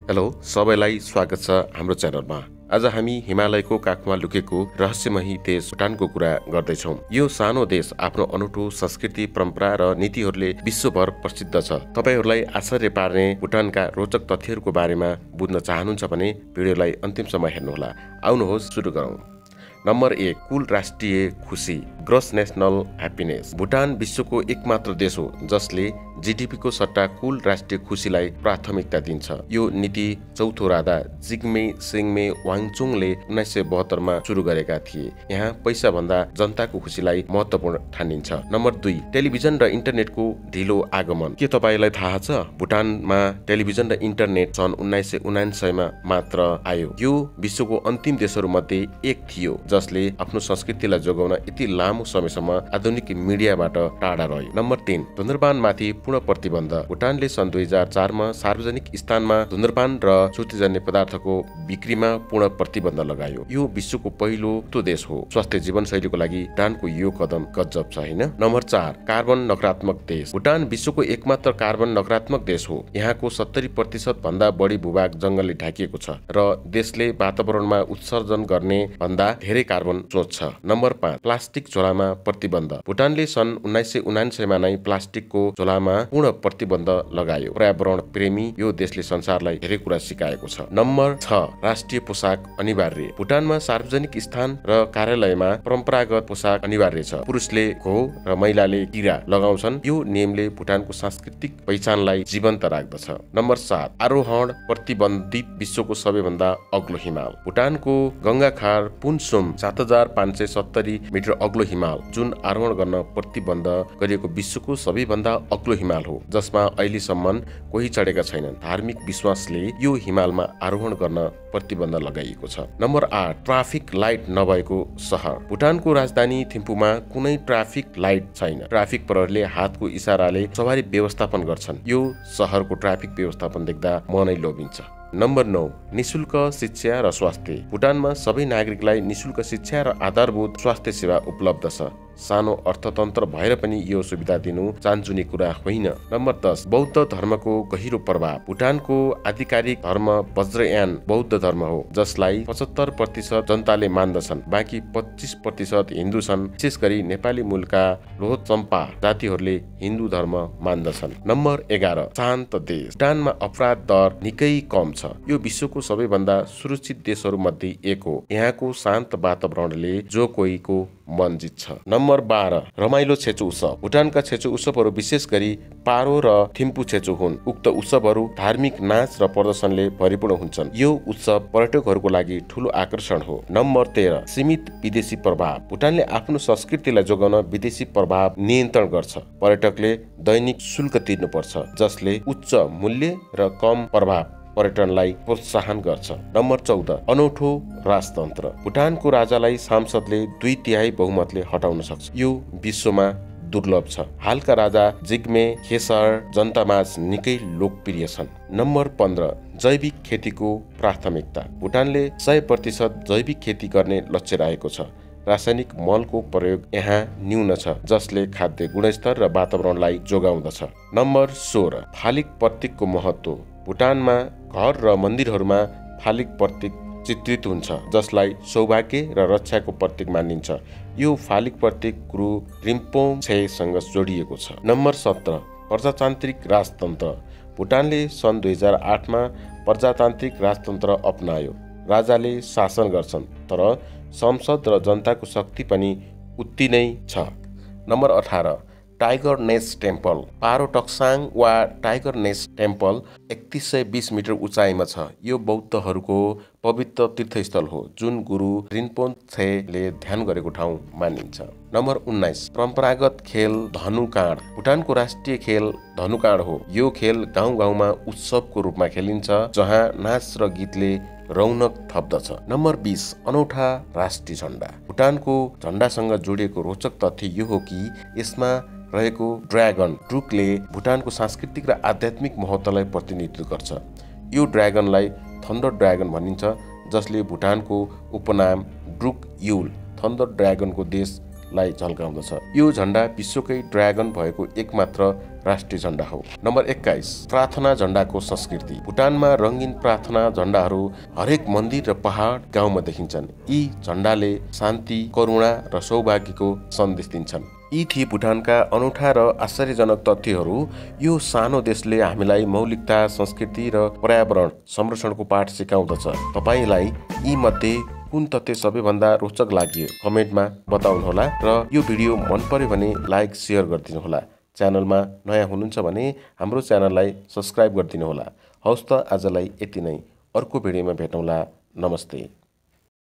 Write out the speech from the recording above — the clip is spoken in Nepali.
हेलो सबैलाई स्वागत छ हाम्रो च्यानलमा। आज हामी हिमालयको काखमा लुकेको रहस्यमयी देश भुटानको कुरा गर्दैछौँ। यो सानो देश आफ्नो अनौठो संस्कृति, परम्परा र नीतिहरूले विश्वभर प्रसिद्ध छ। तपाईहरूलाई आश्चर्य पार्ने भुटानका रोचक तथ्यहरूको बारेमा बुझ्न चाहनुहुन्छ भने भिडियोलाई अन्तिमसम्म हेर्नुहोला। आउनुहोस् सुरु गरौँ। नम्बर 1, कुल राष्ट्रिय खुसी, ग्रस नेशनल ह्याप्पिनेस। भुटान विश्वको एकमात्र देश हो जसले जीडीपीको सट्टा कुल राष्ट्रिय खुसीलाई प्राथमिकता दिन्छ। यो नीति चौथो राजा जिग्मे सिङमे वाङचुङले 1972 मा सुरु गरेका थिए। यहाँ पैसा भन्दा जनताको खुसीलाई महत्त्वपूर्ण ठानिन्छ। नम्बर 2, टेलिभिजन र इन्टरनेटको ढिलो आगमन। के तपाईलाई थाहा छ भुटानमा टेलिभिजन र इन्टरनेट सन् 1979 मा मात्र आयो। यो विश्वको अन्तिम देशहरू मध्ये एक थियो जसले आफ्नो संस्कृतिलाई जोगाउन यति लामो समयसम्म आधुनिक मिडियाबाट टाढा रह्यो। नम्बर 3, धुम्रपान माथि पूर्ण प्रतिबन्ध। भुटानले सन् 2004 मा सार्वजनिक स्थानमा धुम्रपान र श्रुतिजन्य पदार्थको बिक्रीमा पूर्ण प्रतिबन्ध लगायो। यो विश्वको पहिलो देश हो। स्वास्थ्य जीवनशैलीको लागि भुटानको यो कदम गजब छ हैन। नम्बर 4, कार्बन नकारात्मक देश। भुटान विश्वको एकमात्र कार्बन नकारात्मक देश हो। यहाँको 70% भन्दा बढी भूभाग जंगलले ढाकिएको छ र देशले वातावरणमा उत्सर्जन गर्ने भन्दा धेरै कार्बन सोच्छ। नम्बर 5, प्लास्टिक झोलामा प्रतिबन्ध। भुटानले सन् 1979 मा नै प्लास्टिकको झोलामा पूर्ण प्रतिबन्ध लगायो। पर्यावरण प्रेमी यो देशले संसारलाई धेरै कुरा सिकाएको छ। नम्बर 6, राष्ट्रिय पोशाक अनिवार्य। भुटानमा सार्वजनिक स्थान र कार्यालयमा परम्परागत पोशाक अनिवार्य छ। पुरुषले घो र महिलाले किरा लगाउँछन्। यो नियमले भुटानको सांस्कृतिक पहिचानलाई जीवन्त राख्दछ। नम्बर 7, आरोहण प्रतिबन्धित विश्वको सबैभन्दा अग्लो हिमाल। भुटानको गंगाखार पुनसुम 7570 मिटर अग्लो हिमाल, जुन आरोहण गर्न प्रतिबन्ध गरिएको विश्वको सबैभन्दा अग्लो हिमाल हो, जसमा अहिलेसम्म कोही चढेका छैनन्। धार्मिक विश्वासले यो हिमालमा आरोहण गर्न प्रतिबन्ध लगाइएको छ। नम्बर 8, ट्राफिक लाइट नभएको सहर। भुटानको राजधानी थिम्पूमा कुनै ट्राफिक लाइट छैन। ट्राफिक प्रहरीले हातको इशाराले सवारी व्यवस्थापन गर्छन्। यो सहरको ट्राफिक व्यवस्थापन देख्दा मनै लोभिन्छ। नम्बर 9, निशुल्क शिक्षा र स्वास्थ्य। भुटानमा सबै नागरिकलाई निशुल्क शिक्षा र आधारभूत स्वास्थ्य सेवा उपलब्ध छ। सानो अर्थतन्त्र भएर पनि यो सुविधा दिनु चान्चुने कुरा होइन। नम्बर 10, बौद्ध धर्मको गहिरो प्रभाव। भुटानको आधिकारिक धर्म वज्रयान बौद्ध धर्म हो, जसलाई 75% जनताले मान्दछन्। बाँकी 25% हिन्दू छन्। विशेष गरी नेपाली मूलका लोहोचम्पा जातिहरूले हिन्दू धर्म मान्दछन्। नम्बर 11, शान्त देश। भुटानमा अपराध दर निकै कम छ। यो विश्वको सबैभन्दा सुरक्षित देशहरू मध्ये एक हो। यहाँको शान्त वातावरणले जो कोहीको मन जित्छ। नम्बर 12, रमाइलो छेचु उत्सव। भुटानका छेचु उत्सवहरू विशेष गरी पारो र थिम्पू छेचु हुन्। उक्त उत्सवहरू धार्मिक नाच र प्रदर्शनले भरिपूर्ण हुन्छन्। यो उत्सव पर्यटकहरूको लागि ठूलो आकर्षण हो। नम्बर 13, सीमित विदेशी प्रभाव। भुटानले आफ्नो संस्कृतिलाई जोगाउन विदेशी प्रभाव नियन्त्रण गर्छ। पर्यटकले दैनिक शुल्क तिर्नुपर्छ, जसले उच्च मूल्य र कम प्रभाव पर्यटनलाई प्रोत्साहन गर्छ। नम्बर 14, अनौठो राजतन्त्र। भुटानको राजालाई सांसदले 2/3 बहुमतले हटाउन सक्छ। यो विश्वमा दुर्लभ छ। हालका राजा जिग्मे खेसर जनतामाझ निकै लोकप्रिय छन्। नम्बर 15, जैविक खेतीको प्राथमिकता। भुटानले 100% जैविक खेती गर्ने लक्ष्य राखेको छ। रासायनिक मलको प्रयोग यहाँ न्यून छ, जसले खाद्य गुणस्तर र वातावरणलाई जोगाउँदछ। नम्बर 16, फालिक प्रतीकको महत्त्व। भुटानमा घर र मन्दिरहरूमा फालिक प्रतीक चित्रित हुन्छ, जसलाई सौभाग्य र रक्षाको प्रतीक मानिन्छ। यो फालिक प्रतीक गुरु रिम्पोङछेसँग जोडिएको छ। नम्बर 17, प्रजातान्त्रिक राजतन्त्र। भुटानले सन् 2008 मा प्रजातान्त्रिक राजतन्त्र अपनायो। राजाले शासन गर्छन्, तर संसद र जनताको शक्ति पनि उति नै छ। Number 18, tiger nest temple. Paro Taktsang वा टाइगर नेस्ट टेम्पल 3120 मिटर उचाइमा छ। यो बौद्धहरूको पवित्र तीर्थस्थल हो, जुन गुरु रिम्पोङछेले ध्यान गरेको ठाउँ मानिन्छ। नम्बर 19, परम्परागत खेल धनुकाँड। भुटानको राष्ट्रिय खेल धनुकाँड हो। यो खेल गाउँ-गाउँमा उत्सवको रूपमा खेलिन्छ, जहाँ नाच र गीतले रौनक थप्दछ। नम्बर 20, अनौठा राष्ट्रिय झण्डा। भुटानको झण्डासँग जोडिएको रोचक तथ्य यो हो कि यसमा रहेको ड्र्यागन ड्रुकले भुटानको सांस्कृतिक र आध्यात्मिक महत्त्वलाई प्रतिनिधित्व गर्छ। यो ड्र्यागनलाई थन्डर ड्र्यागन भनिन्छ, जसले भुटानको उपनाम ड्रुक युल थन्डर ड्र्यागनको देश लाई झल्काउँदछ। यो झण्डा विश्वकै ड्रागन भएको एकमात्र राष्ट्रिय झण्डा हो। नम्बर 21 प्रार्थना झण्डाको संस्कृति। भुटानमा रंगीन प्रार्थना झण्डाहरू हरेक मन्दिर र पहाड गाउँमा देखिन्छन्। यी झण्डाले शान्ति, करुणा र सौभाग्यको सन्देश दिन्छन्। यी थिए भुटानका अनौठा र आश्चर्यजनक तथ्यहरू। यो सानो देशले हामीलाई मौलिकता, संस्कृति र पर्यावरण संरक्षणको पाठ सिकाउँदछ। तपाईलाई यी मध्ये कुन तथ्य सबैभन्दा रोचक लाग्यो कमेन्टमा बताउनुहोला र यो भिडियो मन पर्यो भने लाइक शेयर गरिदिनुहोला। च्यानलमा नयाँ हुनुहुन्छ भने हाम्रो च्यानललाई सब्स्क्राइब गरिदिनुहोला। हवस् त आजलाई यति नै। अर्को भिडियोमा भेटौँला। नमस्ते।